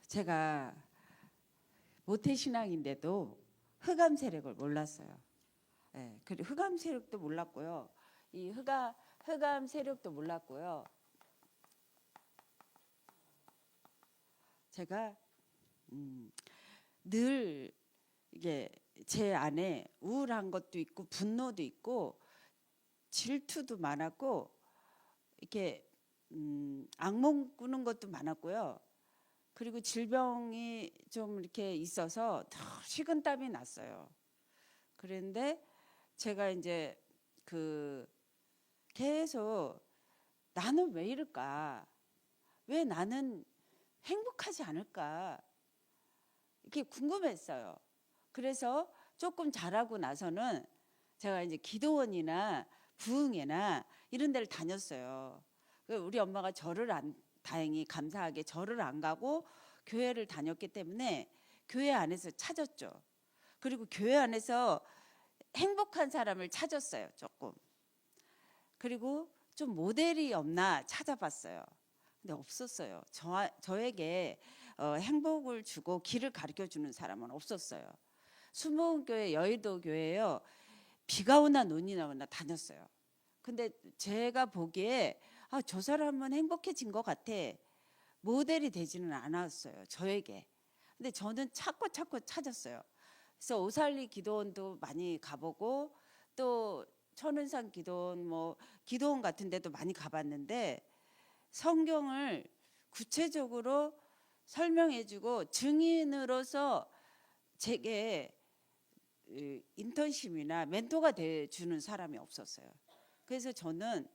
제가 모태신앙인데도 흑암 세력을 몰랐어요. 예, 그리고 흑암 세력도 몰랐고요. 이 흑암 세력도 몰랐고요. 제가 늘 이게 제 안에 우울한 것도 있고 분노도 있고 질투도 많았고 이렇게 악몽 꾸는 것도 많았고요. 그리고 질병이 좀 이렇게 있어서 더 식은땀이 났어요. 그런데 제가 이제 계속 나는 왜 이럴까? 왜 나는 행복하지 않을까? 이렇게 궁금했어요. 그래서 조금 자라고 나서는 제가 이제 기도원이나 부흥회나 이런 데를 다녔어요. 우리 엄마가 다행히 감사하게 절을 안 가고 교회를 다녔기 때문에 교회 안에서 찾았죠. 그리고 교회 안에서 행복한 사람을 찾았어요. 조금. 그리고 좀 모델이 없나 찾아봤어요. 근데 없었어요. 저에게 행복을 주고 길을 가르쳐 주는 사람은 없었어요. 수목교회 여의도 교회요. 비가 오나 눈이 나오나 다녔어요. 근데 제가 보기에 저 사람은 행복해진 것 같아. 모델이 되지는 않았어요. 저에게. 근데 저는 찾고 찾았어요. 그래서 오살리 기도원도 많이 가보고 또 천은산 기도원 기도원 같은 데도 많이 가봤는데 성경을 구체적으로 설명해주고 증인으로서 제게 인턴십이나 멘토가 돼주는 사람이 없었어요. 그래서 저는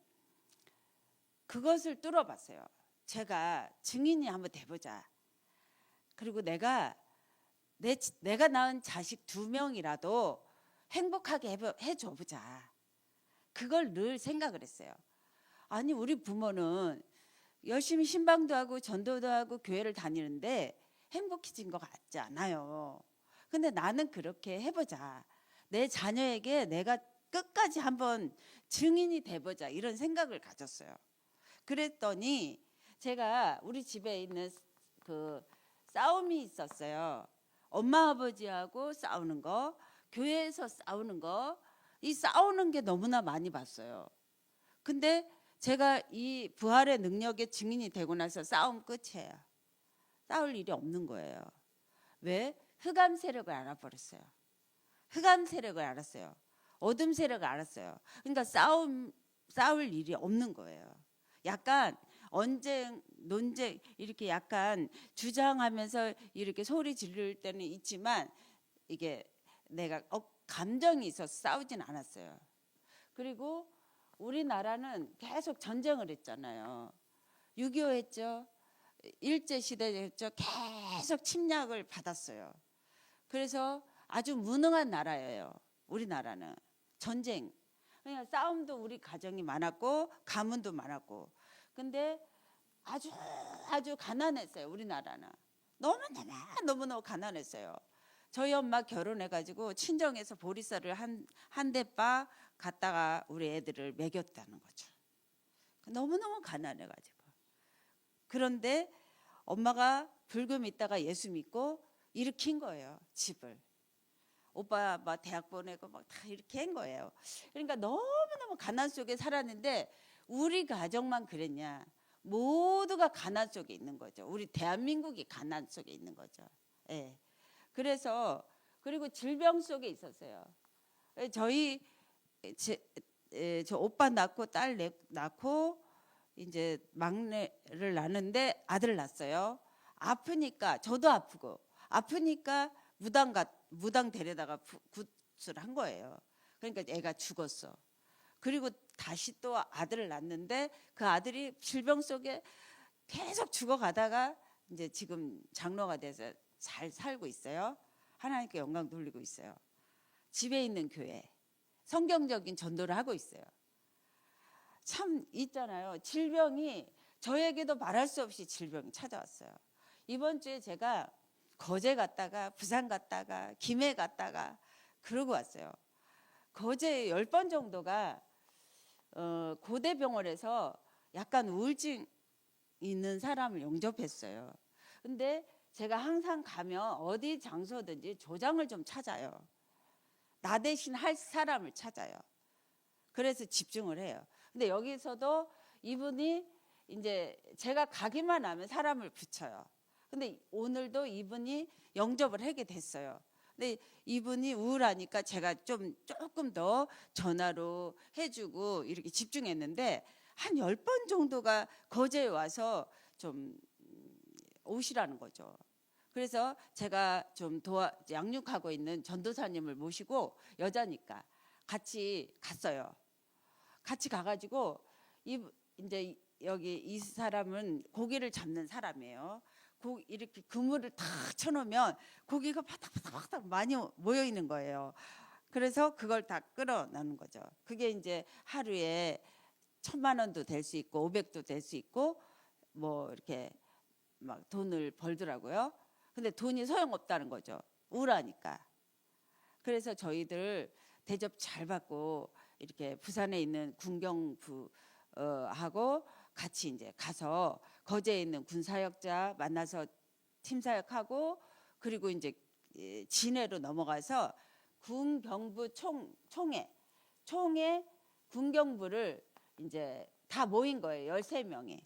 그것을 뚫어봤어요. 제가 증인이 한번 돼보자. 그리고 내가 낳은 자식 2명이라도 행복하게 해줘보자. 그걸 늘 생각을 했어요. 아니 우리 부모는 열심히 신방도 하고 전도도 하고 교회를 다니는데 행복해진 것 같지 않아요. 근데 나는 그렇게 해보자. 내 자녀에게 내가 끝까지 한번 증인이 돼보자 이런 생각을 가졌어요. 그랬더니 제가 우리 집에 있는 싸움이 있었어요. 엄마 아버지하고 싸우는 거, 교회에서 싸우는 거, 이 싸우는 게 너무나 많이 봤어요. 근데 제가 이 부활의 능력의 증인이 되고 나서 싸움 끝이에요. 싸울 일이 없는 거예요. 왜? 흑암 세력을 알아버렸어요. 흑암 세력을 알았어요. 어둠 세력을 알았어요. 그러니까 싸울 일이 없는 거예요. 약간 언쟁, 논쟁 이렇게 약간 주장하면서 이렇게 소리 지를 때는 있지만 이게 내가 감정이 있어서 싸우진 않았어요. 그리고 우리나라는 계속 전쟁을 했잖아요. 6.25 했죠. 일제시대 했죠. 계속 침략을 받았어요. 그래서 아주 무능한 나라예요. 우리나라는. 전쟁. 그냥 싸움도 우리 가정이 많았고 가문도 많았고. 근데 아주 가난했어요. 우리나라는. 너무너무 가난했어요. 저희 엄마 결혼해가지고 친정에서 보리쌀을 한 대빠 갖다가 우리 애들을 먹였다는 거죠. 너무너무 가난해가지고. 그런데 엄마가 불교 믿다가 예수 믿고 일으킨 거예요. 집을. 오빠 대학 보내고 다 이렇게 한 거예요. 그러니까 너무너무 가난 속에 살았는데 우리 가정만 그랬냐. 모두가 가난 속에 있는 거죠. 우리 대한민국이 가난 속에 있는 거죠. 예. 그래서 그리고 질병 속에 있었어요. 저 오빠 낳고 딸 낳고 이제 막내를 낳는데 아들 낳았어요. 아프니까 저도 아프니까 무당 데려다가 굿을 한 거예요. 그러니까 애가 죽었어. 그리고 다시 또 아들을 낳는데 그 아들이 질병 속에 계속 죽어가다가 이제 지금 장로가 돼서 잘 살고 있어요. 하나님께 영광 돌리고 있어요. 집에 있는 교회 성경적인 전도를 하고 있어요. 참 있잖아요. 질병이 저에게도 말할 수 없이 질병이 찾아왔어요. 이번 주에 제가 거제 갔다가 부산 갔다가 김해 갔다가 그러고 왔어요. 거제 10번 정도가 고대병원에서 약간 우울증 있는 사람을 영접했어요. 근데 제가 항상 가면 어디 장소든지 조장을 좀 찾아요. 나 대신 할 사람을 찾아요. 그래서 집중을 해요. 근데 여기서도 이분이 이제 제가 가기만 하면 사람을 붙여요. 근데 오늘도 이분이 영접을 하게 됐어요. 근데 이분이 우울하니까 제가 조금 더 전화로 해주고 이렇게 집중했는데 한 10번 정도가 거제에 와서 좀 오시라는 거죠. 그래서 제가 좀 양육하고 있는 전도사님을 모시고 여자니까 같이 갔어요. 같이 가가지고 이제 여기 이 사람은 고기를 잡는 사람이에요. 이렇게 그물을 탁 쳐놓으면 고기가 바닥바닥 많이 모여 있는 거예요. 그래서 그걸 다 끌어내는 거죠. 그게 이제 하루에 1,000만 원도 될 수 있고 500도 될 수 있고 뭐 이렇게 막 돈을 벌더라고요. 근데 돈이 소용없다는 거죠. 우울하니까. 그래서 저희들 대접 잘 받고 이렇게 부산에 있는 군경부 하고 같이 이제 가서 거제에 있는 군사역자 만나서 팀사역하고 그리고 이제 진해로 넘어가서 군경부 총회 군경부를 이제 다 모인 거예요. 13명이.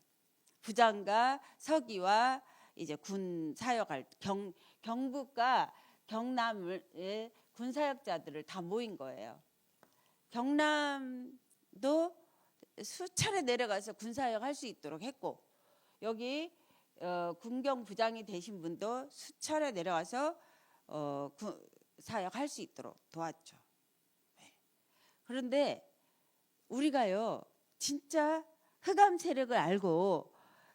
부장과 서기와 이제 군 사역할 경북과 경남의 군 사역자들을 다 모인 거예요. 경남도 수차례 내려가서 군 사역 할 수 있도록 했고 여기 군경 부장이 되신 분도 수차례 내려와서 사역 할 수 있도록 도왔죠. 그런데 우리가요 진짜 흑암 세력을 알고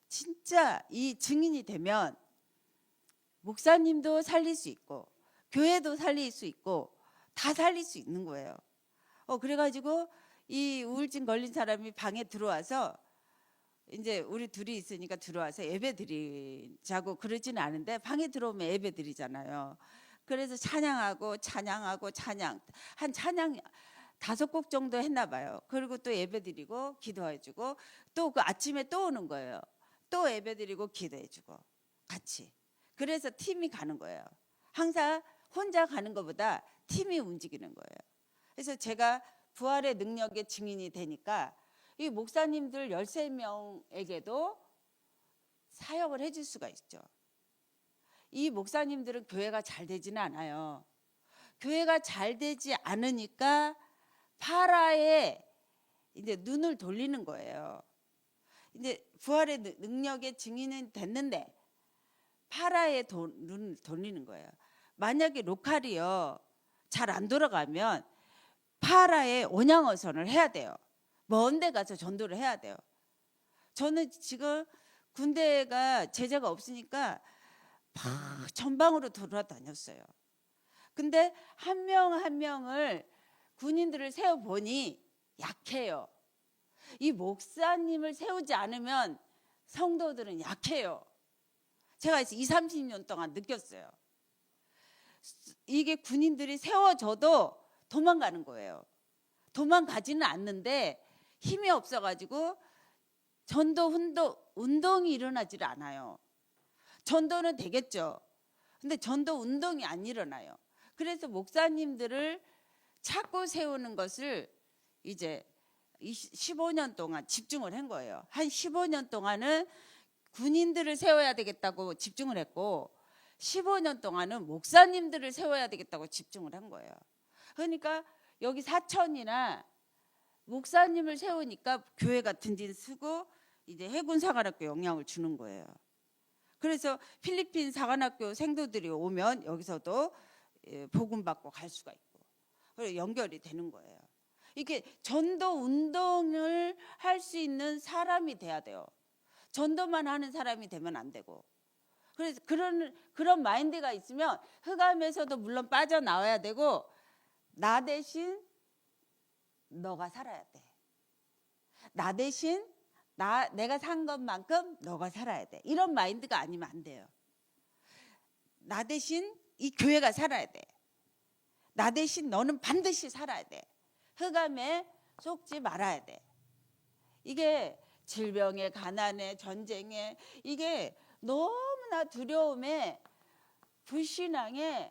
진짜 이 증인이 되면 목사님도 살릴 수 있고 교회도 살릴 수 있고 다 살릴 수 있는 거예요. 그래가지고 이 우울증 걸린 사람이 방에 들어와서 이제 우리 둘이 있으니까 들어와서 예배 드리자고 그러지는 않은데 방에 들어오면 예배 드리잖아요. 그래서 찬양하고 찬양 한 찬양 5곡 정도 했나 봐요. 그리고 또 예배 드리고 기도해주고 또 그 아침에 또 오는 거예요. 또 예배 드리고 기도해주고 같이. 그래서 팀이 가는 거예요. 항상 혼자 가는 것보다 팀이 움직이는 거예요. 그래서 제가 부활의 능력의 증인이 되니까 이 목사님들 13명에게도 사역을 해줄 수가 있죠. 이 목사님들은 교회가 잘 되지는 않아요. 교회가 잘 되지 않으니까 파라에 이제 눈을 돌리는 거예요. 이제 부활의 능력의 증인은 됐는데 파라에 눈을 돌리는 거예요. 만약에 로컬이요 잘 안 돌아가면 파라에 온양어선을 해야 돼요. 먼 데 가서 전도를 해야 돼요. 저는 지금 군대가 제자가 없으니까 막 전방으로 돌아다녔어요. 근데 한 명 한 명을 군인들을 세워보니 약해요. 이 목사님을 세우지 않으면 성도들은 약해요. 제가 20-30년 동안 느꼈어요. 이게 군인들이 세워져도 도망가는 거예요. 도망가지는 않는데 힘이 없어가지고 전도 운동이 일어나질 않아요. 전도는 되겠죠. 근데 전도 운동이 안 일어나요. 그래서 목사님들을 찾고 세우는 것을 이제 15년 동안 집중을 한 거예요. 한 15년 동안은 군인들을 세워야 되겠다고 집중을 했고 15년 동안은 목사님들을 세워야 되겠다고 집중을 한 거예요. 그러니까 여기 사천이나 목사님을 세우니까 교회가 든든 쓰고 이제 해군 사관학교 영향을 주는 거예요. 그래서 필리핀 사관학교 생도들이 오면 여기서도 복음 받고 갈 수가 있고 그리고 연결이 되는 거예요. 이게 전도 운동을 할 수 있는 사람이 돼야 돼요. 전도만 하는 사람이 되면 안 되고. 그래서 그런 마인드가 있으면 흑암에서도 물론 빠져나와야 되고 나 대신 너가 살아야 돼. 나 대신 내가 산 것만큼 너가 살아야 돼. 이런 마인드가 아니면 안 돼요. 나 대신 이 교회가 살아야 돼. 나 대신 너는 반드시 살아야 돼. 흑암에 속지 말아야 돼. 이게 질병에 가난에 전쟁에 이게 너무나 두려움에 불신앙에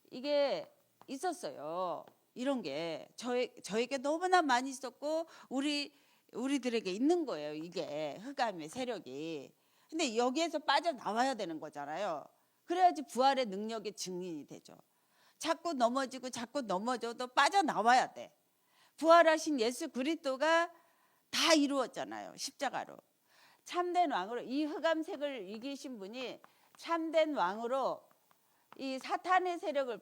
이게 있었어요. 이런 게 저에게 너무나 많이 있었고 우리들에게 있는 거예요. 이게 흑암의 세력이. 근데 여기에서 빠져나와야 되는 거잖아요. 그래야지 부활의 능력의 증인이 되죠. 자꾸 넘어져도 빠져나와야 돼. 부활하신 예수 그리스도가 다 이루었잖아요. 십자가로. 참된 왕으로, 이 흑암색을 이기신 분이 참된 왕으로 이 사탄의 세력을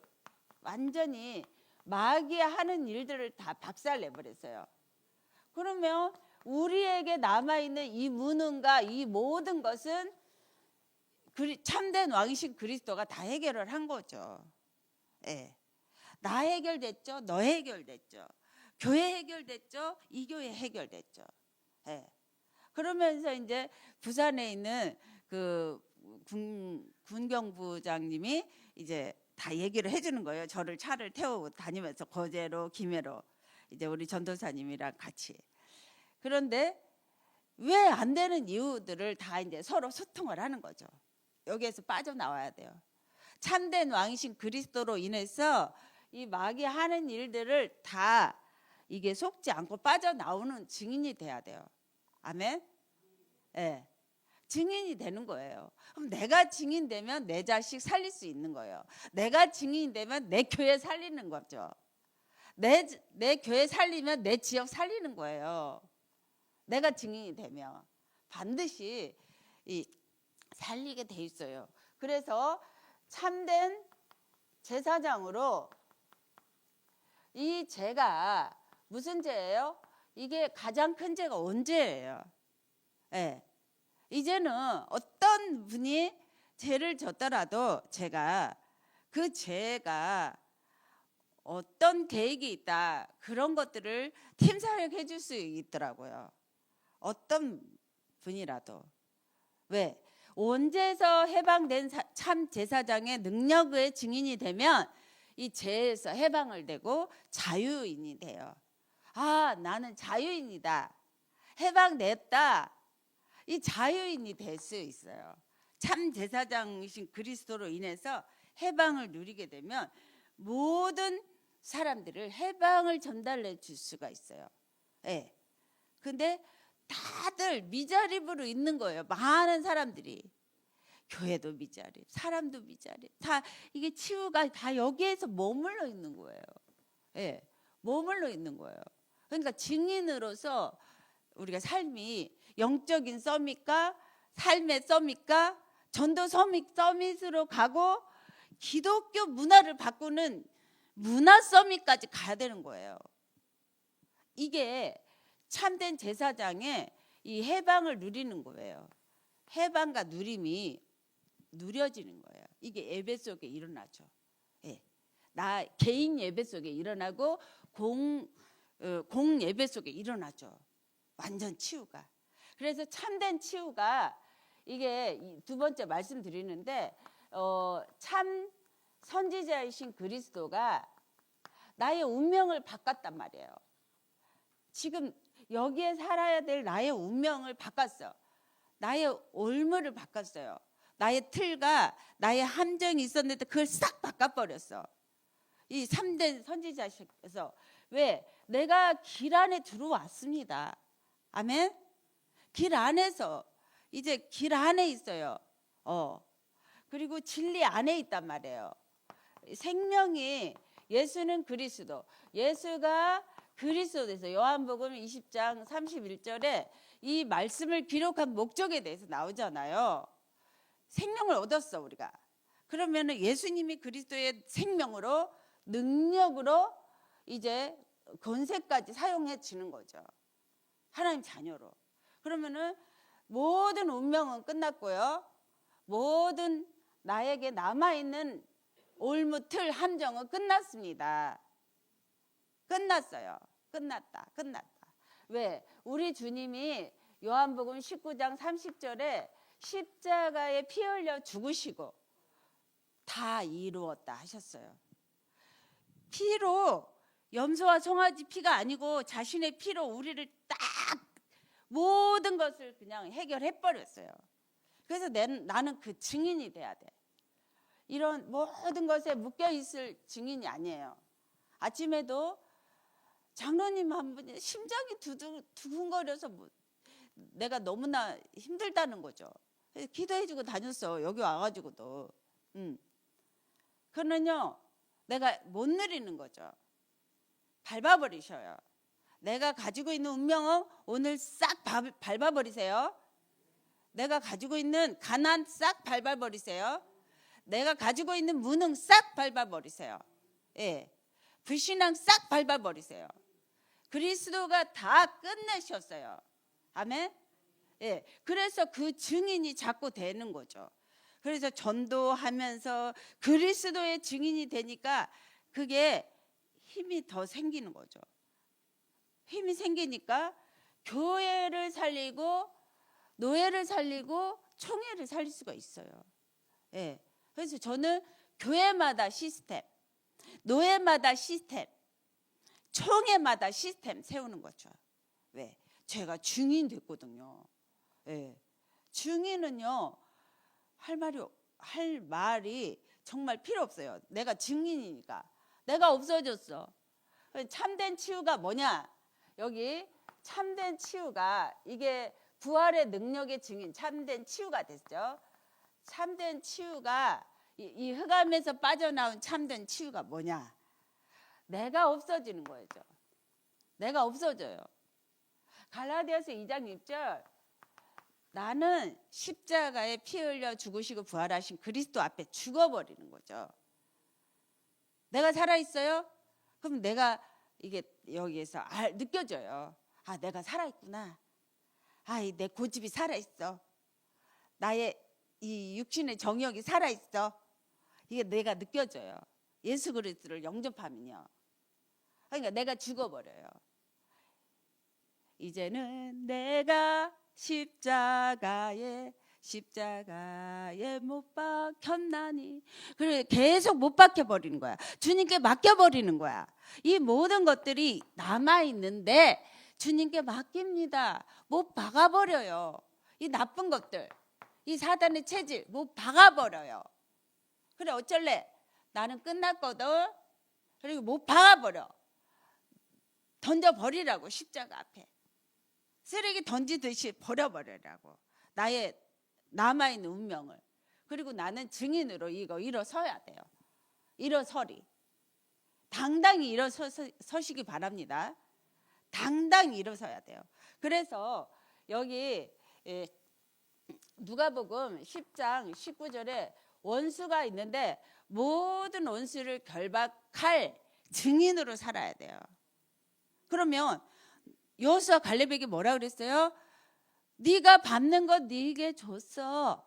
완전히 마귀의 하는 일들을 다 박살내버렸어요. 그러면 우리에게 남아있는 이 무능과 이 모든 것은 참된 왕이신 그리스도가 다 해결을 한 거죠. 예. 나 해결됐죠. 너 해결됐죠. 교회 해결됐죠. 이 교회 해결됐죠. 예. 그러면서 이제 부산에 있는 그 군경부장님이 이제 다 얘기를 해주는 거예요. 저를 차를 태우고 다니면서 거제로 김해로 이제 우리 전도사님이랑 같이. 그런데 왜 안 되는 이유들을 다 이제 서로 소통을 하는 거죠. 여기에서 빠져나와야 돼요. 참된 왕이신 그리스도로 인해서 이 마귀 하는 일들을 다 이게 속지 않고 빠져나오는 증인이 돼야 돼요. 아멘. 예. 증인이 되는 거예요. 그럼 내가 증인되면 내 자식 살릴 수 있는 거예요. 내가 증인이 되면 내 교회 살리는 거죠. 내 교회 살리면 내 지역 살리는 거예요. 내가 증인이 되면 반드시 살리게 돼 있어요. 그래서 참된 제사장으로 이 죄가 무슨 죄예요? 이게 가장 큰 죄가 언제예요? 예. 이제는 어떤 분이 죄를 졌더라도 제가 그 죄가 어떤 계획이 있다 그런 것들을 팀 사역해 줄 수 있더라고요. 어떤 분이라도. 왜? 원죄에서 해방된 참 제사장의 능력의 증인이 되면 이 죄에서 해방을 되고 자유인이 돼요. 아, 나는 자유인이다. 해방됐다. 이 자유인이 될 수 있어요. 참 제사장이신 그리스도로 인해서 해방을 누리게 되면 모든 사람들을 해방을 전달해 줄 수가 있어요. 예. 근데 다들 미자립으로 있는 거예요. 많은 사람들이. 교회도 미자립, 사람도 미자립. 다 이게 치유가 다 여기에서 머물러 있는 거예요. 예. 머물러 있는 거예요. 그러니까 증인으로서 우리가 삶이 영적인 서밋과 삶의 서밋과 전도 서밋으로 가고 기독교 문화를 바꾸는 문화 서밋까지 가야 되는 거예요. 이게 참된 제사장의 이 해방을 누리는 거예요. 해방과 누림이 누려지는 거예요. 이게 예배 속에 일어나죠. 예. 나 개인 예배 속에 일어나고 공 예배 속에 일어나죠. 완전 치유가. 그래서 참된 치유가 이게 두 번째 말씀드리는데 참 선지자이신 그리스도가 나의 운명을 바꿨단 말이에요. 지금 여기에 살아야 될 나의 운명을 바꿨어. 나의 올무를 바꿨어요. 나의 틀과 나의 함정이 있었는데 그걸 싹 바꿔버렸어. 이 3대 선지자에서. 왜? 내가 길 안에 들어왔습니다. 아멘? 길 안에서 이제 길 안에 있어요. 그리고 진리 안에 있단 말이에요. 생명이 예수는 그리스도. 예수가 그리스도에서 요한복음 20장 31절에 이 말씀을 기록한 목적에 대해서 나오잖아요. 생명을 얻었어 우리가. 그러면은 예수님이 그리스도의 생명으로 능력으로 이제 권세까지 사용해지는 거죠. 하나님 자녀로. 그러면은 모든 운명은 끝났고요. 모든 나에게 남아있는 올무틀 함정은 끝났습니다. 끝났어요. 끝났다. 왜? 우리 주님이 요한복음 19장 30절에 십자가에 피 흘려 죽으시고 다 이루었다 하셨어요. 피로, 염소와 송아지 피가 아니고 자신의 피로 우리를 딱 모든 것을 그냥 해결해 버렸어요. 그래서 나는 그 증인이 돼야 돼. 이런 모든 것에 묶여 있을 증인이 아니에요. 아침에도 장로님 한 분이 심장이 두근거려서 내가 너무나 힘들다는 거죠. 기도해주고 다녔어. 여기 와가지고도. 그러면요, 내가 못 누리는 거죠. 밟아버리셔요. 내가 가지고 있는 운명은 오늘 싹 밟아버리세요. 내가 가지고 있는 가난 싹 밟아버리세요. 내가 가지고 있는 무능 싹 밟아버리세요. 예, 불신앙 싹 밟아버리세요. 그리스도가 다 끝내셨어요. 아멘. 예, 그래서 그 증인이 자꾸 되는 거죠. 그래서 전도하면서 그리스도의 증인이 되니까 그게 힘이 더 생기는 거죠. 힘이 생기니까 교회를 살리고 노예를 살리고 총회를 살릴 수가 있어요. 예, 그래서 저는 교회마다 시스템, 노예마다 시스템, 총회마다 시스템 세우는 거죠. 왜? 제가 증인 됐거든요. 예, 증인은요 할 말이 정말 필요 없어요. 내가 증인이니까. 내가 없어졌어. 참된 치유가 뭐냐? 여기 참된 치유가 이게 부활의 능력의 증인, 참된 치유가 됐죠. 참된 치유가 이 흑암에서 빠져나온 참된 치유가 뭐냐? 내가 없어지는 거죠. 내가 없어져요. 갈라디아서 2장 6절, 나는 십자가에 피 흘려 죽으시고 부활하신 그리스도 앞에 죽어버리는 거죠. 내가 살아있어요? 그럼 내가 이게 여기에서 느껴져요. 아, 내가 살아있구나. 아, 내 고집이 살아있어. 나의 이 육신의 정욕이 살아있어. 이게 내가 느껴져요. 예수 그리스도를 영접하면요. 그러니까 내가 죽어버려요. 이제는 내가 십자가에 못 박혔나니. 그래, 계속 못 박혀버리는 거야. 주님께 맡겨버리는 거야. 이 모든 것들이 남아있는데 주님께 맡깁니다. 못 박아버려요. 이 나쁜 것들, 이 사단의 체질 못 박아버려요. 그래, 어쩔래? 나는 끝났거든. 그리고 못 박아버려. 던져버리라고. 십자가 앞에 쓰레기 던지듯이 버려버리라고. 나의 남아있는 운명을. 그리고 나는 증인으로 이거 일어서야 돼요. 일어서리. 당당히 일어서시기 바랍니다. 당당히 일어서야 돼요. 그래서 여기 누가복음 10장 19절에 원수가 있는데 모든 원수를 결박할 증인으로 살아야 돼요. 그러면 여호수아 갈렙에게 뭐라 그랬어요? 네가 밟는 것 네게 줬어.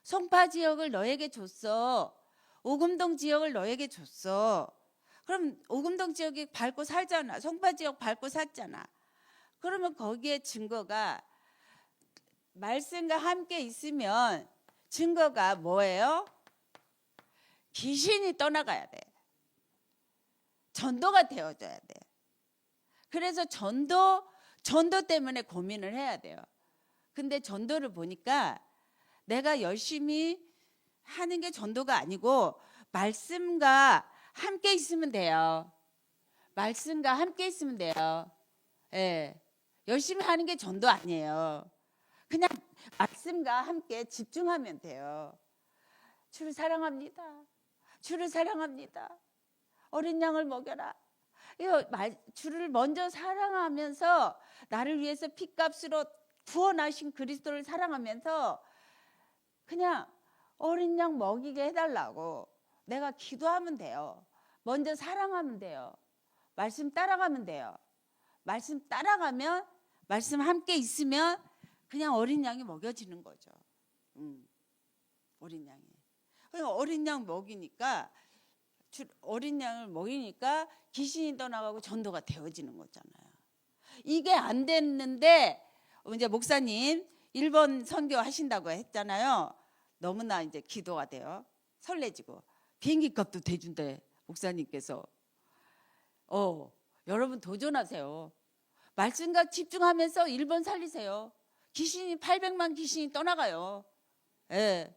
송파 지역을 너에게 줬어. 오금동 지역을 너에게 줬어. 그럼 오금동 지역이 밟고 살잖아. 송파 지역 밟고 샀잖아. 그러면 거기에 증거가 말씀과 함께 있으면 증거가 뭐예요? 귀신이 떠나가야 돼. 전도가 되어져야 돼. 그래서 전도 때문에 고민을 해야 돼요. 근데 전도를 보니까 내가 열심히 하는 게 전도가 아니고 말씀과 함께 있으면 돼요. 말씀과 함께 있으면 돼요. 예, 열심히 하는 게 전도 아니에요. 그냥 말씀과 함께 집중하면 돼요. 주를 사랑합니다. 주를 사랑합니다. 어린 양을 먹여라. 주를 먼저 사랑하면서 나를 위해서 핏값으로 구원하신 그리스도를 사랑하면서 그냥 어린 양 먹이게 해달라고 내가 기도하면 돼요. 먼저 사랑하면 돼요. 말씀 따라가면 돼요. 말씀 따라가면, 말씀 함께 있으면 그냥 어린 양이 먹여지는 거죠. 어린 양이. 어린 양 먹이니까, 어린 양을 먹이니까 귀신이 떠나가고 전도가 되어지는 거잖아요. 이게 안 됐는데 이제 목사님 1번 선교 하신다고 했잖아요. 너무나 이제 기도가 돼요. 설레지고 비행기 값도 대준대 목사님께서. 여러분 도전하세요. 말씀과 집중하면서 1번 살리세요. 귀신이 800만 귀신이 떠나가요. 예,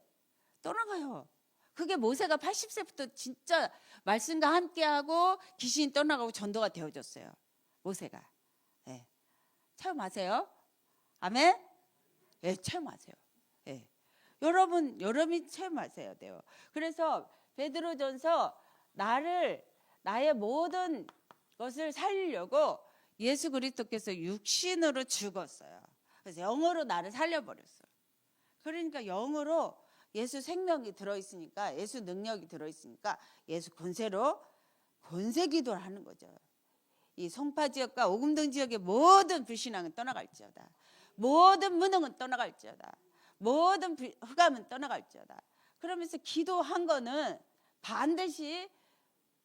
떠나가요. 그게 모세가 80세부터 진짜 말씀과 함께하고 귀신이 떠나가고 전도가 되어졌어요. 모세가. 예. 체험하세요? 아멘? 예, 체험하세요. 예. 여러분이 체험하셔야 돼요. 그래서 베드로전서 나의 모든 것을 살리려고 예수 그리스도께서 육신으로 죽었어요. 그래서 영으로 나를 살려버렸어요. 그러니까 영으로 예수 생명이 들어있으니까, 예수 능력이 들어있으니까 예수 권세 기도를 하는 거죠. 이 송파 지역과 오금동 지역의 모든 불신앙은 떠나갈지어다. 모든 무능은 떠나갈지어다. 모든 흑암은 떠나갈지어다. 그러면서 기도한 거는 반드시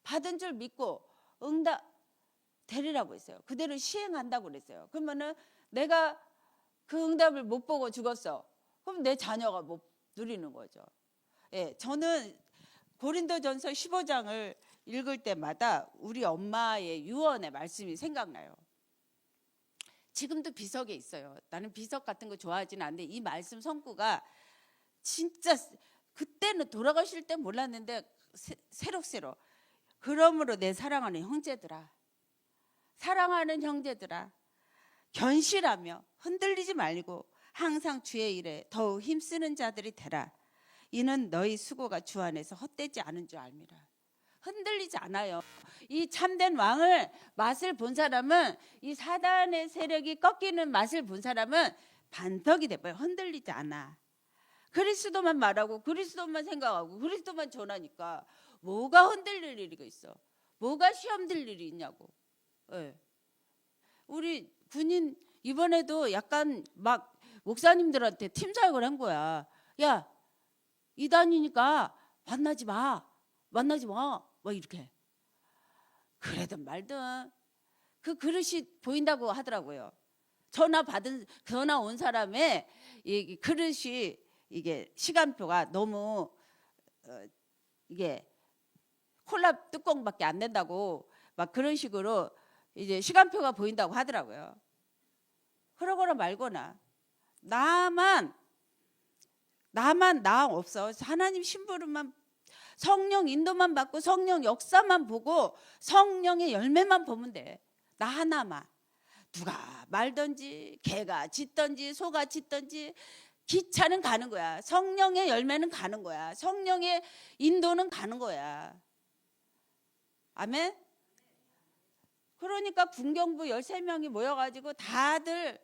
받은 줄 믿고 응답 되리라고 했어요. 그대로 시행한다고 그랬어요. 그러면은 내가 그 응답을 못 보고 죽었어. 그럼 내 자녀가 못 누리는 거죠. 예, 저는 고린도전서 15장을 읽을 때마다 우리 엄마의 유언의 말씀이 생각나요. 지금도 비석에 있어요. 나는 비석 같은 거 좋아하지는 않는데 이 말씀 성구가 진짜 그때는 돌아가실 때 몰랐는데 새록새록. 그러므로 내 사랑하는 형제들아, 사랑하는 형제들아, 견실하며 흔들리지 말고 항상 주의 일에 더욱 힘쓰는 자들이 되라. 이는 너희 수고가 주 안에서 헛되지 않은 줄 알미라. 흔들리지 않아요. 이 참된 왕을 맛을 본 사람은, 이 사단의 세력이 꺾이는 맛을 본 사람은 반석이 돼버려요. 흔들리지 않아. 그리스도만 말하고 그리스도만 생각하고 그리스도만 전하니까 뭐가 흔들릴 일이 있어? 뭐가 시험 들 일이 있냐고. 네. 우리 군인 이번에도 약간 막 목사님들한테 팀 사역을 한 거야. 야, 이단이니까 만나지 마. 뭐 이렇게. 그래든 말든 그 그릇이 보인다고 하더라고요. 전화 온 사람의 이 그릇이, 이게 시간표가 너무 이게 콜라 뚜껑밖에 안 된다고 막 그런 식으로 이제 시간표가 보인다고 하더라고요. 그러거나 말거나 나만 나 없어. 하나님 심부름만, 성령 인도만 받고 성령 역사만 보고 성령의 열매만 보면 돼. 나 하나만. 누가 말든지 개가 짖든지 소가 짖든지 기차는 가는 거야. 성령의 열매는 가는 거야. 성령의 인도는 가는 거야. 아멘? 그러니까 군경부 13명이 모여가지고 다들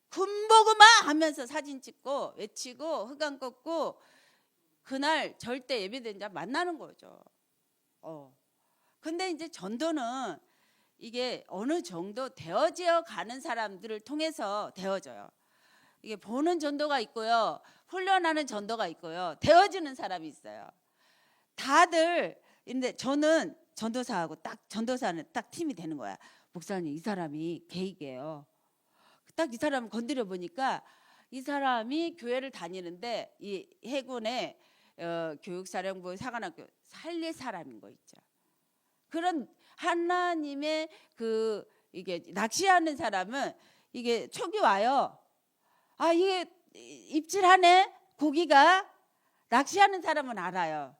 군복음아 하면서 사진 찍고 외치고 흑암 꺾고 그날 절대 예배된 자 만나는 거죠. 근데 이제 전도는 이게 어느 정도 되어져 가는 사람들을 통해서 되어져요. 이게 보는 전도가 있고요, 훈련하는 전도가 있고요, 되어지는 사람이 있어요. 다들. 근데 저는 전도사는 딱 팀이 되는 거야. 목사님, 이 사람이 개이게요. 딱 이 사람 건드려 보니까 이 사람이 교회를 다니는데 이 해군의 교육사령부 사관학교 살릴 사람인 거 있죠. 그런 하나님의 이게 낚시하는 사람은 이게 촉이 와요. 아, 이게 입질하네. 고기가. 낚시하는 사람은 알아요.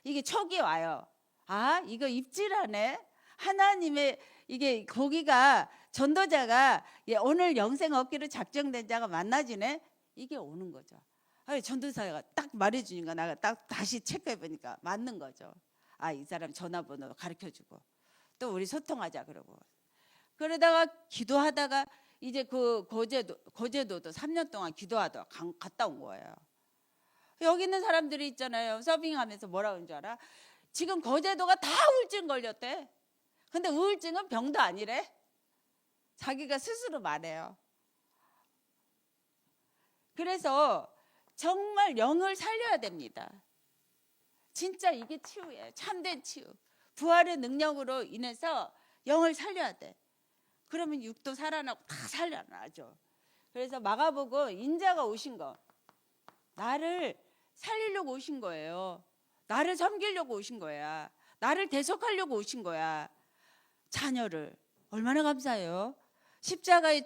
이게 촉이 와요. 아, 이거 입질하네. 하나님의 이게 고기가, 전도자가 오늘 영생 얻기로 작정된 자가 만나지네. 이게 오는 거죠. 전도사가 딱 말해주니까 내가 딱 다시 체크해 보니까 맞는 거죠. 아, 이 사람 전화번호 가르쳐주고 또 우리 소통하자 그러고. 그러다가 기도하다가 이제 그 거제도도 3년 동안 기도하다가 갔다 온 거예요. 여기 있는 사람들이 있잖아요. 서빙하면서 뭐라 그런 줄 알아? 지금 거제도가 다 우울증 걸렸대. 근데 우울증은 병도 아니래. 자기가 스스로 말해요. 그래서 정말 영을 살려야 됩니다. 진짜 이게 치유예요. 참된 치유. 부활의 능력으로 인해서 영을 살려야 돼. 그러면 육도 살아나고 다 살아나죠. 그래서 마가복음 인자가 오신 거, 나를 살리려고 오신 거예요. 나를 섬기려고 오신 거야. 나를 대속하려고 오신 거야. 자녀를. 얼마나 감사해요. 십자가에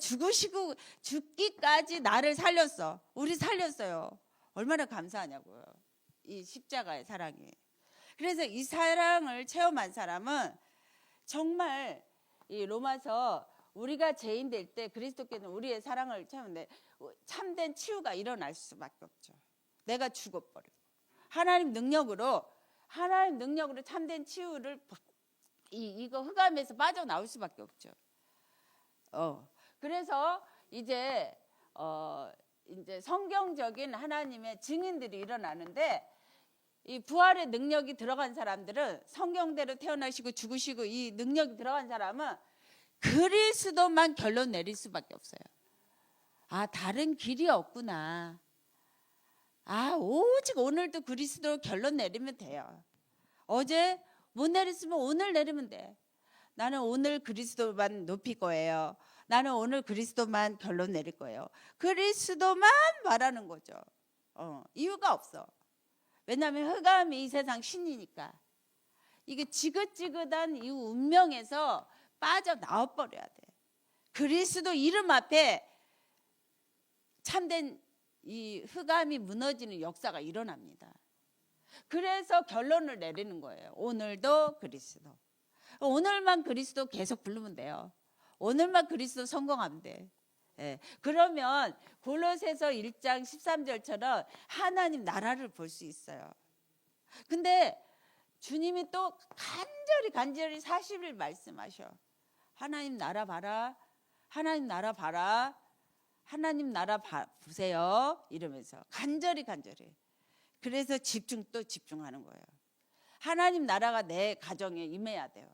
죽기까지 나를 살렸어. 우리 살렸어요. 얼마나 감사하냐고요. 이 십자가의 사랑이. 그래서 이 사랑을 체험한 사람은 정말 이 로마서 우리가 죄인 될 때 그리스도께는 우리의 사랑을 체험하는데 참된 치유가 일어날 수밖에 없죠. 내가 죽어버리고 하나님 능력으로 참된 치유를 이거 흑암에서 빠져나올 수밖에 없죠. 그래서 이제 성경적인 하나님의 증인들이 일어나는데 이 부활의 능력이 들어간 사람들은 성경대로 태어나시고 죽으시고 이 능력이 들어간 사람은 그리스도만 결론 내릴 수밖에 없어요. 아, 다른 길이 없구나. 아, 오직 오늘도 그리스도 결론 내리면 돼요. 어제 못 내렸으면 오늘 내리면 돼. 나는 오늘 그리스도만 높일 거예요. 나는 오늘 그리스도만 결론 내릴 거예요. 그리스도만 말하는 거죠. 이유가 없어. 왜냐하면 흑암이 이 세상 신이니까. 이게 지긋지긋한 이 운명에서 빠져나와 버려야 돼. 그리스도 이름 앞에 참된 이 흑암이 무너지는 역사가 일어납니다. 그래서 결론을 내리는 거예요. 오늘도 그리스도. 오늘만 그리스도 계속 부르면 돼요. 오늘만 그리스도 성공하면 돼. 예. 그러면 골로새서 1장 13절처럼 하나님 나라를 볼 수 있어요. 근데 주님이 또 간절히 40일 말씀하셔. 하나님 나라 봐라. 하나님 나라 봐라. 하나님 나라 보세요. 이러면서 간절히. 그래서 또 집중하는 거예요. 하나님 나라가 내 가정에 임해야 돼요.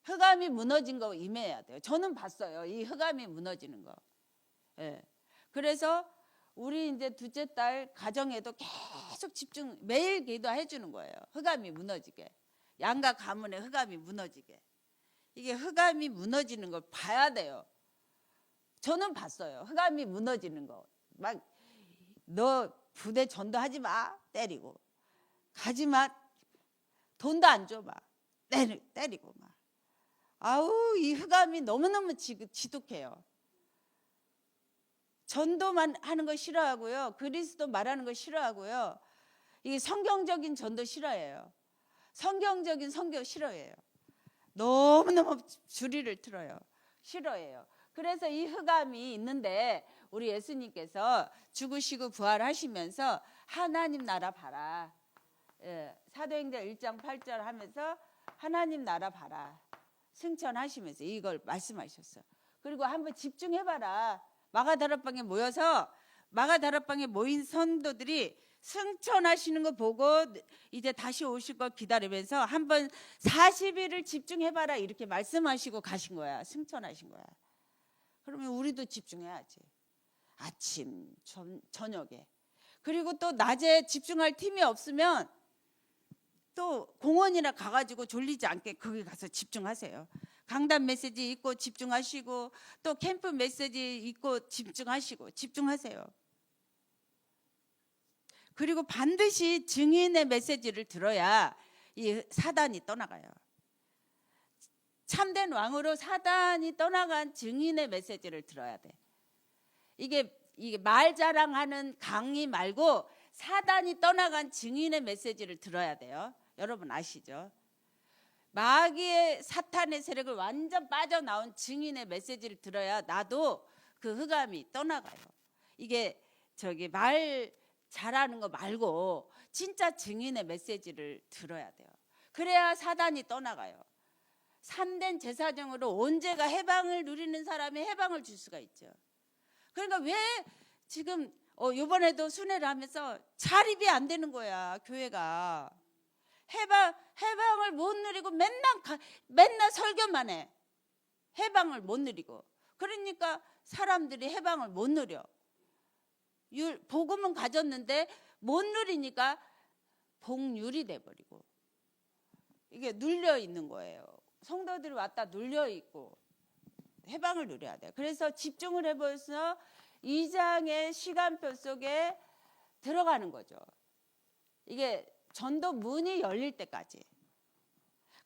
흑암이 무너진 거 임해야 돼요. 저는 봤어요. 이 흑암이 무너지는 거. 예. 그래서 우리 이제 둘째 딸 가정에도 계속 매일 기도해 주는 거예요. 흑암이 무너지게. 양가 가문의 흑암이 무너지게. 이게 흑암이 무너지는 걸 봐야 돼요. 저는 봤어요. 흑암이 무너지는 거. 막 너 부대 전도하지 마. 때리고. 가지 마. 돈도 안 줘. 막. 때리고 막. 아우, 이 흑암이 너무너무 지독해요. 전도만 하는 거 싫어하고요. 그리스도 말하는 거 싫어하고요. 이게 성경적인 전도 싫어해요. 성경적인 선교 싫어해요. 너무너무 주리를 틀어요. 싫어해요. 그래서 이 흑암이 있는데 우리 예수님께서 죽으시고 부활하시면서 하나님 나라 봐라. 예, 사도행전 1장 8절 하면서 하나님 나라 봐라. 승천하시면서 이걸 말씀하셨어요. 그리고 한번 집중해봐라. 마가다락방에 모인 성도들이 승천하시는 거 보고 이제 다시 오실 거 기다리면서 한번 40일을 집중해봐라 이렇게 말씀하시고 가신 거야. 승천하신 거야. 그러면 우리도 집중해야지. 아침, 저녁에. 그리고 또 낮에 집중할 팀이 없으면 또 공원이나 가가지고 졸리지 않게 거기 가서 집중하세요. 강단 메시지 읽고 집중하시고 또 캠프 메시지 읽고 집중하세요. 그리고 반드시 증인의 메시지를 들어야 이 사단이 떠나가요. 참된 왕으로 사단이 떠나간 증인의 메시지를 들어야 돼. 이게 말 자랑하는 강의 말고 사단이 떠나간 증인의 메시지를 들어야 돼요. 여러분 아시죠? 마귀의 사탄의 세력을 완전 빠져나온 증인의 메시지를 들어야 나도 그 흑암이 떠나가요. 이게 말 잘하는 거 말고 진짜 증인의 메시지를 들어야 돼요. 그래야 사단이 떠나가요. 참된 제사장으로 온죄가 해방을 누리는 사람이 해방을 줄 수가 있죠. 그러니까 왜 지금 이번에도 순회를 하면서 자립이 안 되는 거야, 교회가. 해방을 못 누리고 맨날 설교만 해. 해방을 못 누리고. 그러니까 사람들이 해방을 못 누려. 복음은 가졌는데 못 누리니까 복률이 돼버리고. 이게 눌려 있는 거예요. 성도들이 왔다 눌려 있고 해방을 누려야 돼요. 그래서 집중을 해보면서 2장의 시간표 속에 들어가는 거죠. 이게 전도 문이 열릴 때까지.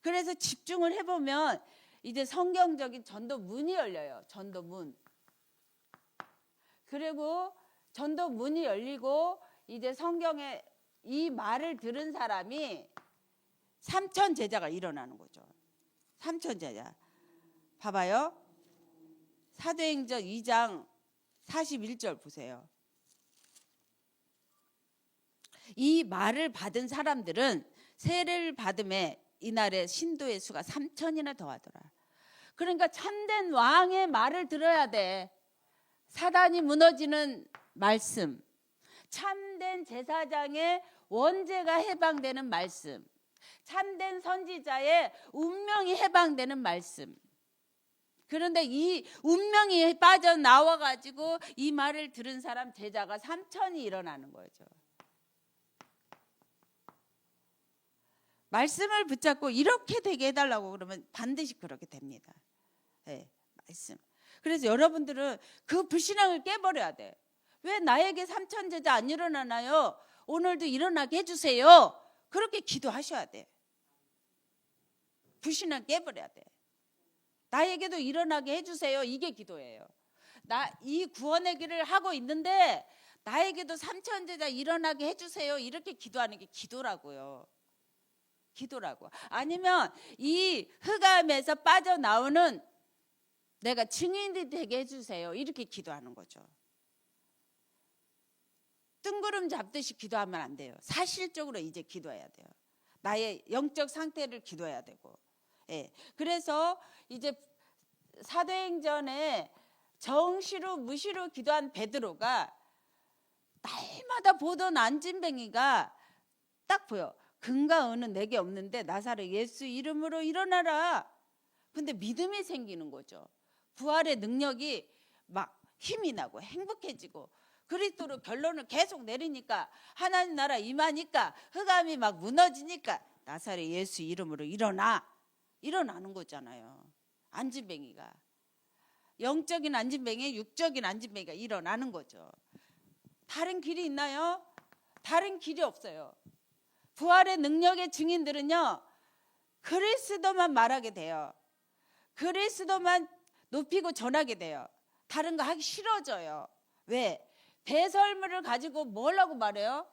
그래서 집중을 해보면 이제 성경적인 전도 문이 열려요. 전도 문. 그리고 전도 문이 열리고 이제 성경에 이 말을 들은 사람이 3천 제자가 일어나는 거죠. 3천 제자. 봐봐요. 사도행전 2장 41절 보세요. 이 말을 받은 사람들은 세례를 받음에 이날의 신도의 수가 3천이나 더하더라. 그러니까 참된 왕의 말을 들어야 돼. 사단이 무너지는 말씀, 참된 제사장의 원죄가 해방되는 말씀, 참된 선지자의 운명이 해방되는 말씀. 그런데 이 운명이 빠져나와 가지고 이 말을 들은 사람 제자가 3천이 일어나는 거죠. 말씀을 붙잡고 이렇게 되게 해달라고 그러면 반드시 그렇게 됩니다. 네, 말씀. 그래서 여러분들은 그 불신앙을 깨버려야 돼. 왜 나에게 3천 제자 안 일어나나요? 오늘도 일어나게 해주세요. 그렇게 기도하셔야 돼. 불신앙 깨버려야 돼. 나에게도 일어나게 해주세요. 이게 기도예요. 나 이 구원의 길을 하고 있는데 나에게도 3천 제자 일어나게 해주세요. 이렇게 기도하는 게 기도라고요. 기도라고. 아니면 이 흑암에서 빠져나오는 내가 증인이 되게 해주세요. 이렇게 기도하는 거죠. 뜬구름 잡듯이 기도하면 안 돼요. 사실적으로 이제 기도해야 돼요. 나의 영적 상태를 기도해야 되고. 예. 그래서 이제 사도행전에 정시로 무시로 기도한 베드로가 날마다 보던 안진뱅이가 딱 보여. 금과 은은 내게 없는데 나사렛 예수 이름으로 일어나라. 근데 믿음이 생기는 거죠. 부활의 능력이 막 힘이 나고 행복해지고 그리스도로 결론을 계속 내리니까 하나님 나라 임하니까 흑암이 막 무너지니까 나사렛 예수 이름으로 일어나는 거잖아요. 안진뱅이가 영적인 안진뱅이, 육적인 안진뱅이가 일어나는 거죠. 다른 길이 있나요? 다른 길이 없어요. 부활의 능력의 증인들은요, 그리스도만 말하게 돼요. 그리스도만 높이고 전하게 돼요. 다른 거 하기 싫어져요. 왜? 배설물을 가지고 뭐라고 말해요?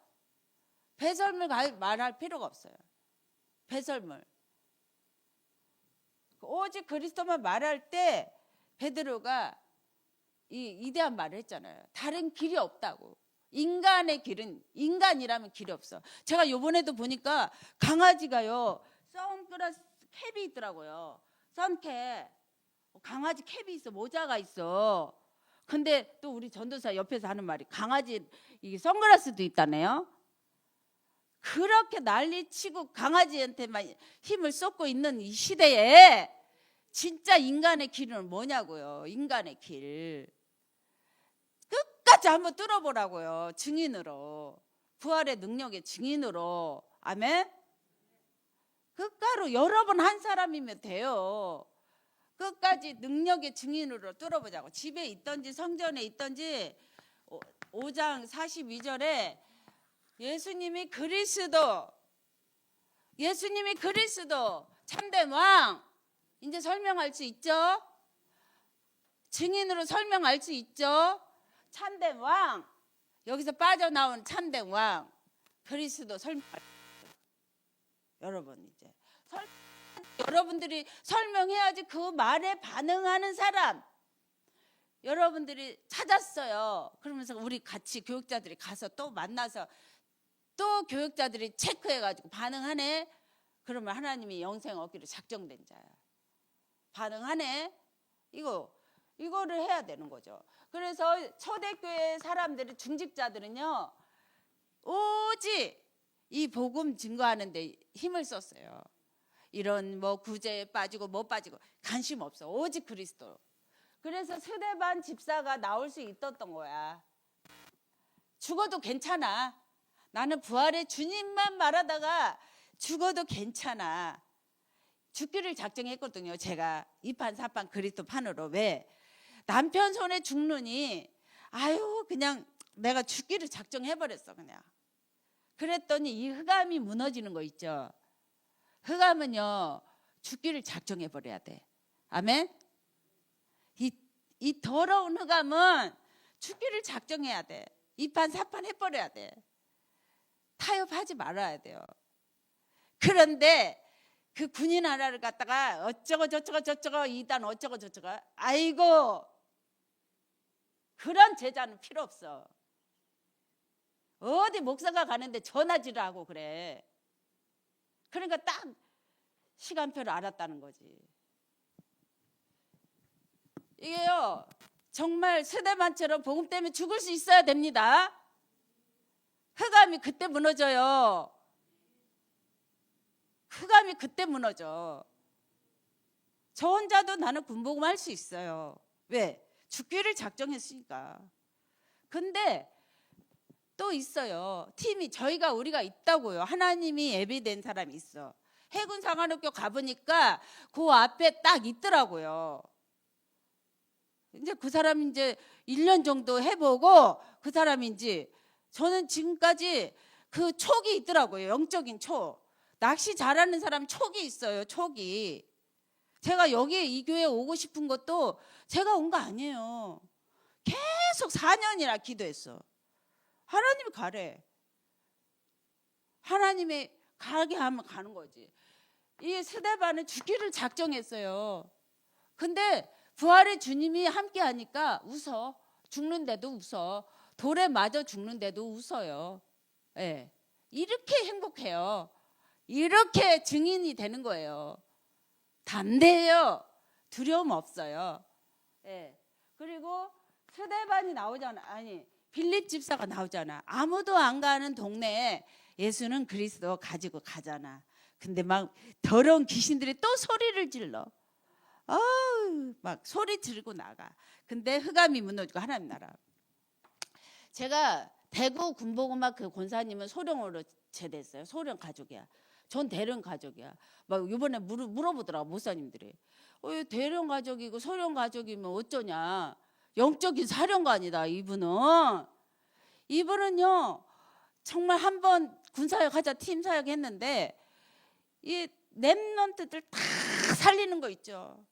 배설물 말할 필요가 없어요. 배설물. 오직 그리스도만 말할 때 베드로가 이 이대한 말을 했잖아요. 다른 길이 없다고. 인간의 길은 인간이라면 길이 없어. 제가 요번에도 보니까 강아지가요 선글라스 캡이 있더라고요. 선캡. 강아지 캡이 있어. 모자가 있어. 근데 또 우리 전도사 옆에서 하는 말이 강아지 이 선글라스도 있다네요. 그렇게 난리치고 강아지한테만 힘을 쏟고 있는 이 시대에 진짜 인간의 길은 뭐냐고요. 인간의 길. 끝까지 한번 뚫어보라고요. 증인으로. 부활의 능력의 증인으로. 아멘. 끝가루 여러 번 한 사람이면 돼요. 끝까지 능력의 증인으로 뚫어보자고. 집에 있던지 성전에 있던지 5장 42절에 예수님이 그리스도 참된 왕 이제 설명할 수 있죠. 증인으로 설명할 수 있죠. 참된 왕 여기서 빠져나온 참된 왕 그리스도 설명할 수 있죠. 여러분 이제 여러분들이 설명해야지 그 말에 반응하는 사람 여러분들이 찾았어요. 그러면서 우리 같이 교육자들이 가서 또 만나서 또 교육자들이 체크해가지고 반응하네. 그러면 하나님이 영생 얻기로 작정된 자야. 반응하네. 이거를 해야 되는 거죠. 그래서 초대교회 사람들이 중직자들은요 오직 이 복음 증거하는데 힘을 썼어요. 이런 뭐 구제에 빠지고 못 빠지고 관심 없어. 오직 그리스도. 그래서 스데반 집사가 나올 수 있었던 거야. 죽어도 괜찮아. 나는 부활의 주님만 말하다가 죽어도 괜찮아. 죽기를 작정했거든요. 제가 2판 4판 그리스도 판으로. 왜? 남편 손에 죽느니 아유 그냥 내가 죽기를 작정해버렸어. 그냥. 그랬더니 이 흑암이 무너지는 거 있죠. 흑암은요 죽기를 작정해버려야 돼. 아멘. 이 더러운 흑암은 죽기를 작정해야 돼. 2판 4판 해버려야 돼. 위협하지 말아야 돼요. 그런데 그 군인 하나를 갖다가 어쩌고 저쩌고 이단 어쩌고 저쩌고, 아이고, 그런 제자는 필요 없어. 어디 목사가 가는데 전화질을 하고 그래. 그러니까 딱 시간표를 알았다는 거지. 이게요, 정말 스데반처럼 복음 때문에 죽을 수 있어야 됩니다. 흑암이 그때 무너져요. 흑암이 그때 무너져. 저 혼자도 나는 군복음 할 수 있어요. 왜? 죽기를 작정했으니까. 근데 또 있어요. 팀이, 우리가 있다고요. 하나님이 예비된 사람이 있어. 해군 상한학교 가보니까 그 앞에 딱 있더라고요. 이제 그 사람이 이제 1년 정도 해보고 그 사람인지, 저는 지금까지 그 촉이 있더라고요. 영적인 촉. 낚시 잘하는 사람 촉이 있어요. 촉이. 제가 여기에 이 교회에 오고 싶은 것도 제가 온 거 아니에요. 계속 4년이나 기도했어. 하나님이 가래. 하나님이 가게 하면 가는 거지. 이 스데반은 죽기를 작정했어요. 근데 부활의 주님이 함께 하니까 웃어. 죽는데도 웃어. 돌에 맞아 죽는데도 웃어요. 예. 이렇게 행복해요. 이렇게 증인이 되는 거예요. 담대해요. 두려움 없어요. 예. 그리고 스데반이 나오잖아. 아니, 빌립 집사가 나오잖아. 아무도 안 가는 동네에 예수는 그리스도 가지고 가잖아. 근데 막 더러운 귀신들이 또 소리를 질러. 막 소리 지르고 나가. 근데 흑암이 무너지고 하나님 나라. 제가 대구 군복음학 그 권사님은 소령으로 제대했어요. 소령 가족이야. 전 대령 가족이야. 막 이번에 물어보더라고 목사님들이. 대령 가족이고 소령 가족이면 어쩌냐. 영적인 사령관이다 이분은요. 정말 한번 군사역 하자 팀 사역 했는데 이 랩런트들 다 살리는 거 있죠.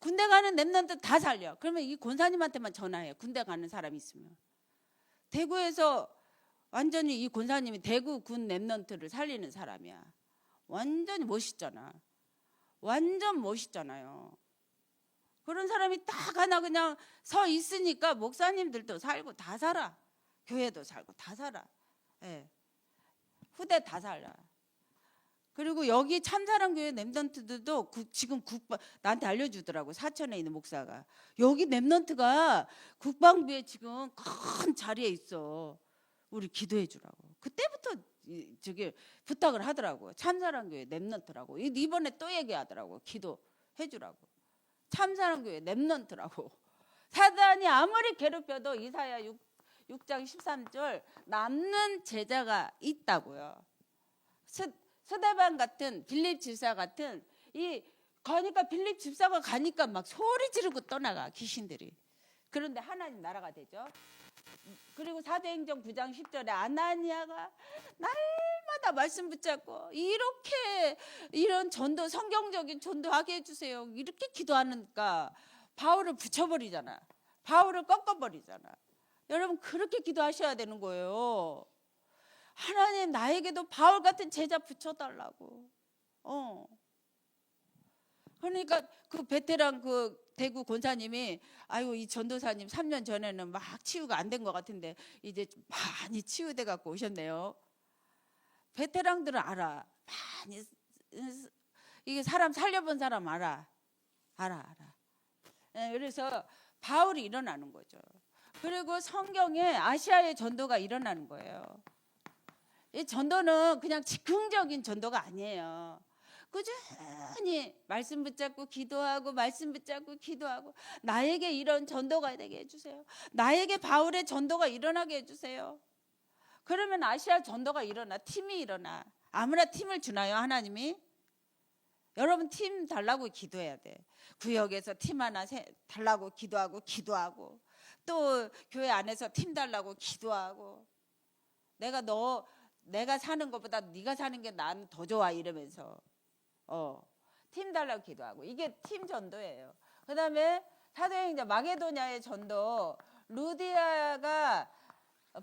군대 가는 랩런트 다 살려. 그러면 이 권사님한테만 전화해요. 군대 가는 사람이 있으면. 대구에서 완전히 이 권사님이 대구 군 랩런트를 살리는 사람이야. 완전히 멋있잖아. 완전 멋있잖아요. 그런 사람이 딱 하나 그냥 서 있으니까 목사님들도 살고 다 살아. 교회도 살고 다 살아. 예. 후대 다 살아. 그리고 여기 참사랑교회 랩런트들도 지금 나한테 알려주더라고. 사천에 있는 목사가. 여기 랩런트가 국방부에 지금 큰 자리에 있어. 우리 기도해 주라고. 그때부터 저기 부탁을 하더라고. 참사랑교회 랩런트라고. 이번에 또 얘기하더라고. 기도해 주라고. 참사랑교회 랩런트라고. 사단이 아무리 괴롭혀도 이사야 6장 13절 남는 제자가 있다고요. 스데반 같은 빌립 집사 같은 가니까 빌립 집사가 가니까 막 소리 지르고 떠나가 귀신들이. 그런데 하나님 나라가 되죠. 그리고 사도행전 9장 10절에 아나니아가 날마다 말씀 붙잡고 이런 전도, 성경적인 전도하게 해주세요. 이렇게 기도하니까 바울을 붙여버리잖아. 바울을 꺾어버리잖아. 여러분 그렇게 기도하셔야 되는 거예요. 하나님 나에게도 바울 같은 제자 붙여달라고. 그러니까 그 베테랑 그 대구 권사님이 아이고 이 전도사님 3년 전에는 막 치유가 안 된 것 같은데 이제 많이 치유돼 갖고 오셨네요. 베테랑들은 알아. 많이 이게 사람 살려본 사람 알아. 그래서 바울이 일어나는 거죠. 그리고 성경에 아시아의 전도가 일어나는 거예요. 이 전도는 그냥 즉흥적인 전도가 아니에요. 꾸준히 말씀 붙잡고 기도하고 말씀 붙잡고 기도하고 나에게 이런 전도가 되게 해주세요. 나에게 바울의 전도가 일어나게 해주세요. 그러면 아시아 전도가 일어나. 팀이 일어나. 아무나 팀을 주나요 하나님이? 여러분 팀 달라고 기도해야 돼. 구역에서 팀 하나 달라고 기도하고 또 교회 안에서 팀 달라고 기도하고 내가 사는 것보다 네가 사는 게 나는 더 좋아 이러면서 팀 달라고 기도하고 이게 팀 전도예요. 그다음에 사도행전 마게도냐의 전도 루디아가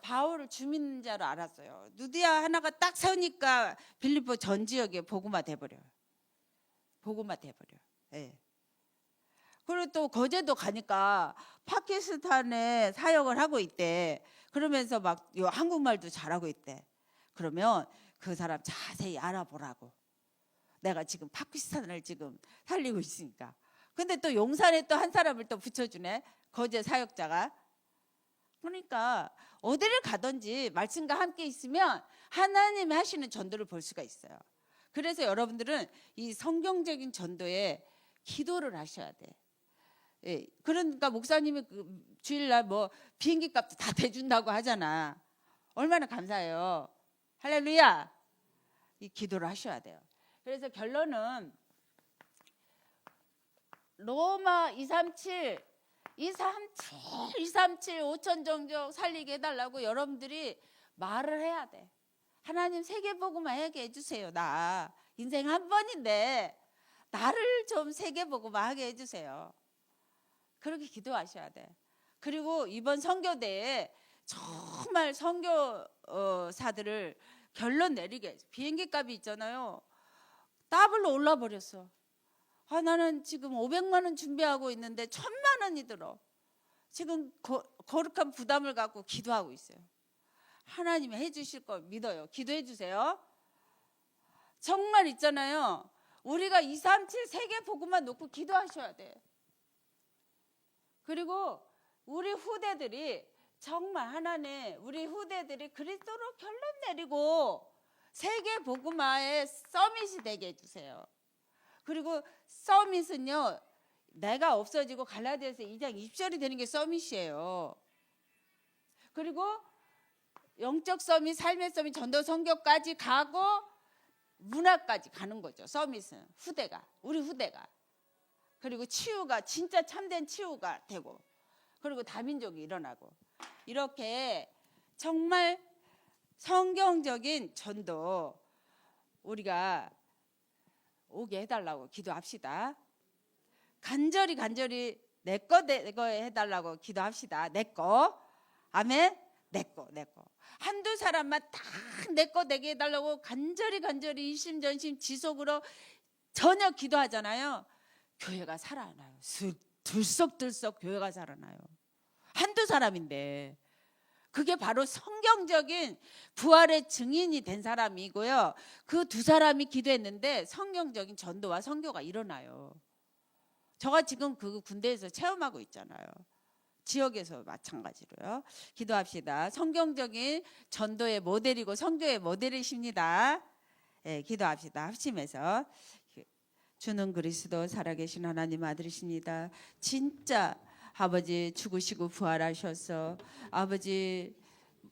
바울을 주민자로 알았어요. 누디아 하나가 딱 서니까 빌립보 전 지역에 복음화 돼버려. 복음화 돼버려. 예. 그리고 또 거제도 가니까 파키스탄에 사역을 하고 있대. 그러면서 막 한국말도 잘하고 있대. 그러면 그 사람 자세히 알아보라고. 내가 지금 파키스탄을 지금 살리고 있으니까. 근데 또 용산에 또 한 사람을 또 붙여주네. 거제 사역자가. 그러니까 어디를 가든지 말씀과 함께 있으면 하나님이 하시는 전도를 볼 수가 있어요. 그래서 여러분들은 이 성경적인 전도에 기도를 하셔야 돼. 예, 그러니까 목사님이 그 주일날 뭐 비행기 값도 다 대준다고 하잖아. 얼마나 감사해요. 할렐루야. 이 기도를 하셔야 돼요. 그래서 결론은 로마 237 5천 종족 살리게 해달라고 여러분들이 말을 해야 돼. 하나님 세계복음화 하게 해주세요. 나 인생 한 번인데 나를 좀 세계복음화 하게 해주세요. 그렇게 기도하셔야 돼. 그리고 이번 선교대에 정말 선교사들을 결론 내리게. 비행기 값이 있잖아요. 더블로 올라 버렸어. 나는 지금 500만 원 준비하고 있는데 1000만 원이 들어. 지금 거룩한 부담을 갖고 기도하고 있어요. 하나님이 해주실 거 믿어요. 기도해 주세요. 정말 있잖아요. 우리가 237 세계 복음만 놓고 기도하셔야 돼. 그리고 우리 후대들이 정말 하나님 우리 후대들이 그리스도로 결론 내리고 세계 복음화의 서밋이 되게 해주세요. 그리고 서밋은요 내가 없어지고 갈라디아서 2장 20절이 되는 게 서밋이에요. 그리고 영적 서밋, 삶의 서밋, 전도 선교까지 가고 문화까지 가는 거죠. 서밋은 후대가 우리 후대가. 그리고 치유가 진짜 참된 치유가 되고 그리고 다민족이 일어나고 이렇게 정말 성경적인 전도 우리가 오게 해달라고 기도합시다. 간절히 내 거 해달라고 기도합시다. 내 거. 아멘. 내 거. 한두 사람만 다 내 거 되게 해달라고 간절히 이심전심 지속으로 전혀 기도하잖아요. 교회가 살아나요. 들썩들썩 교회가 살아나요. 한두 사람인데 그게 바로 성경적인 부활의 증인이 된 사람이고요. 그 두 사람이 기도했는데 성경적인 전도와 선교가 일어나요. 저가 지금 그 군대에서 체험하고 있잖아요. 지역에서 마찬가지로요. 기도합시다. 성경적인 전도의 모델이고 선교의 모델이십니다. 네, 기도합시다. 합심해서. 주는 그리스도 살아계신 하나님 아들이십니다. 진짜 아버지 죽으시고 부활하셔서 아버지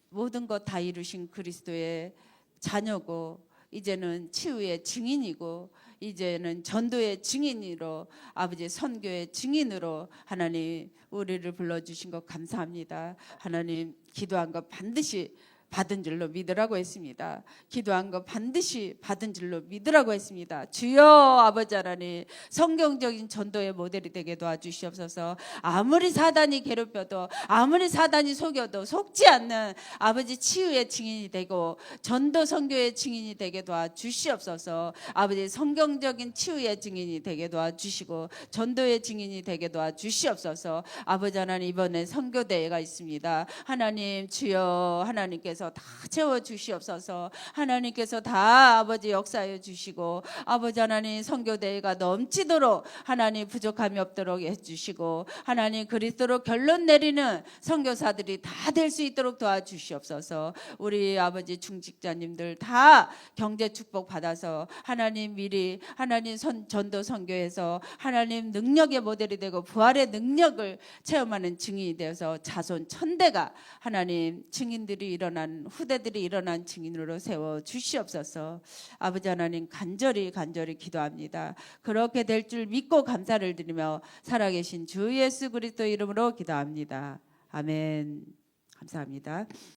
모든 것 다 이루신 그리스도의 자녀고 이제는 치유의 증인이고 이제는 전도의 증인으로 아버지 선교의 증인으로 하나님 우리를 불러주신 것 감사합니다. 하나님 기도한 것 반드시 받은 줄로 믿으라고 했습니다. 기도한 거 반드시 받은 줄로 믿으라고 했습니다. 주여 아버지 하나님 성경적인 전도의 모델이 되게 도와주시옵소서. 아무리 사단이 괴롭혀도 아무리 사단이 속여도 속지 않는 아버지 치유의 증인이 되고 전도 선교의 증인이 되게 도와주시옵소서. 아버지 성경적인 치유의 증인이 되게 도와주시고 전도의 증인이 되게 도와주시옵소서. 아버지 하나님 이번에 선교대회가 있습니다. 하나님 주여 하나님께서 다 채워주시옵소서. 하나님께서 다 아버지 역사해 주시고 아버지 하나님 선교대회가 넘치도록 하나님 부족함이 없도록 해주시고 하나님 그리스도로 결론 내리는 선교사들이 다 될 수 있도록 도와주시옵소서. 우리 아버지 중직자님들 다 경제 축복 받아서 하나님 미리 하나님 전도 선교에서 하나님 능력의 모델이 되고 부활의 능력을 체험하는 증인이 되어서 자손 천대가 하나님 증인들이 일어난 후대들이 일어난 증인으로 세워 주시옵소서. 아버지 하나님 간절히 기도합니다. 그렇게 될 줄 믿고 감사를 드리며 살아계신 주 예수 그리스도 이름으로 기도합니다. 아멘. 감사합니다.